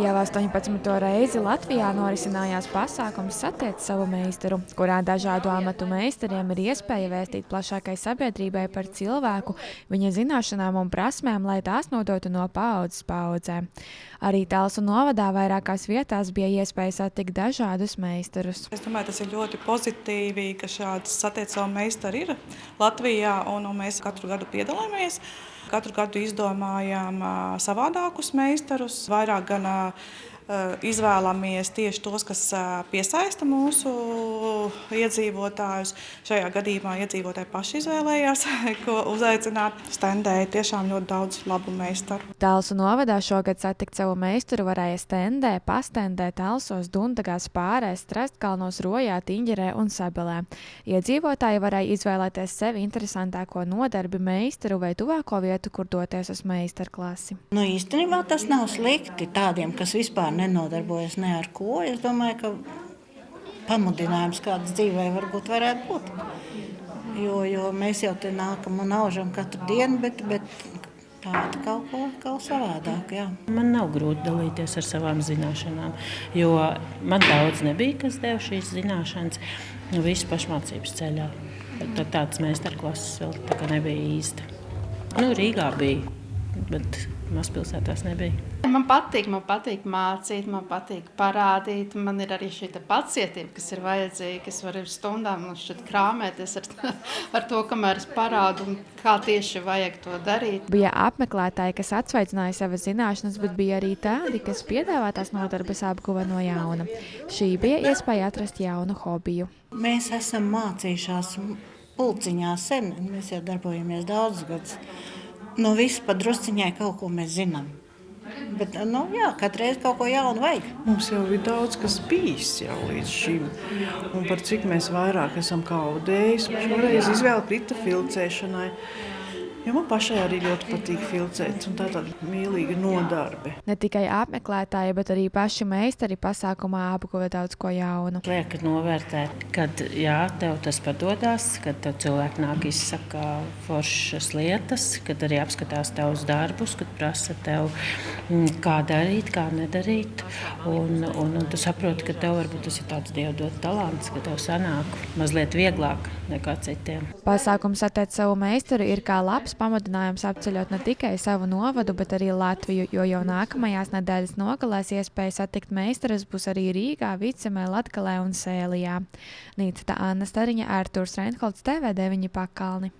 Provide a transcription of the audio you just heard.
Jau 18. reizi Latvijā norisinājās pasākums Satiec savu meistaru, kurā dažādu amatu meistariem ir iespēja vēstīt plašākai sabiedrībai par cilvēku, viņa zināšanām un prasmēm, lai tās nodotu no paaudzes paaudzē. Arī Talsu novadā vairākās vietās bija iespēja satikt dažādus meistarus. Es domāju, tas ir ļoti pozitīvi, ka šāds Satiec savu meistaru ir Latvijā, un mēs katru gadu piedalāmies. Katru gadu izdomājam savādākus meistarus, vairāk gan izvēlamies tieši tos, kas piesaista mūsu iedzīvotājus. Šajā gadījumā iedzīvotāji paši izvēlējās, ko uzaicināt. Stendēja tiešām ļoti daudz labu meistaru. Talsu novadā šogad satikt savu meistaru varēja stendē, pastendē, Talsos, Dundagās, Pārēs, Strastkalnos, Rojā, Tiņģerē un Sabelē. Iedzīvotāji varēja izvēlēties sevi interesantāko nodarbi, meistaru vai tuvāko vietu, kur doties uz meistarklasi. Īstenībā tas nav slikti tādiem, kas vispār nenodarbojas ne ar ko. Es domāju, ka pamudinājums kādas dzīvē varbūt varētu būt. Jo mēs jau te nākam un aužam katru dienu, bet tāda kaut ko savādāk. Jā. Man nav grūti dalīties ar savām zināšanām, jo man daudz nebija, kas deva šīs zināšanas, visu pašmācības ceļā. Tad tāds meistarklases vēl tā kā nebija īsta. Rīgā bija, bet mazpilsētās nebija. Man patīk mācīt, man patīk parādīt. Man ir arī šī pacietība, kas ir vajadzīga. Es varu stundām krāmēties ar to, kamēr es parādu, kā tieši vajag to darīt. Bija apmeklētāji, kas atsveicināja savas zināšanas, bet bija arī tādi, kas piedāvātās nodarbes apguva no jauna. Šī bija iespēja atrast jaunu hobiju. Mēs esam mācījušās pulciņā sen. Mēs jau darbojamies daudzus gadus. No visu pa drusciņai kaut ko mēs zinām. Bet, katreiz kaut ko jaunu vajag. Mums jau ir daudz, kas bijis jau līdz šim. Un par cik mēs vairāk esam kaudējis. Šoreiz izvēle krita filcēšanai. Jo man pašai arī ļoti patīk filcēt, un tā tāda mīlīga nodarbe. Ne tikai apmeklētāji, bet arī paši meistari pasākumā apguva daudz ko jaunu. Liek novērtēt, kad tev tas padodas, kad tev cilvēki nāk izsaka foršas lietas, kad arī apskatās tavus darbus, kad prasa tev, kā darīt, kā nedarīt. Un tu saproti, ka tev varbūt tas ir tāds dievdot talants, ka tev sanāk mazliet vieglāk nekā citiem. Pasākums Satiec savu meistaru ir kā labs pamudinājums apceļot ne tikai savu novadu, bet arī Latviju, jo jau nākamajās nedēļas nogalēs iespēja satikt meistaras būs arī Rīgā, Vicemē, Latgalē un Sēlijā. Nīcita Anna Stariņa, Ārturs Reinholds, TV9 Pakalni.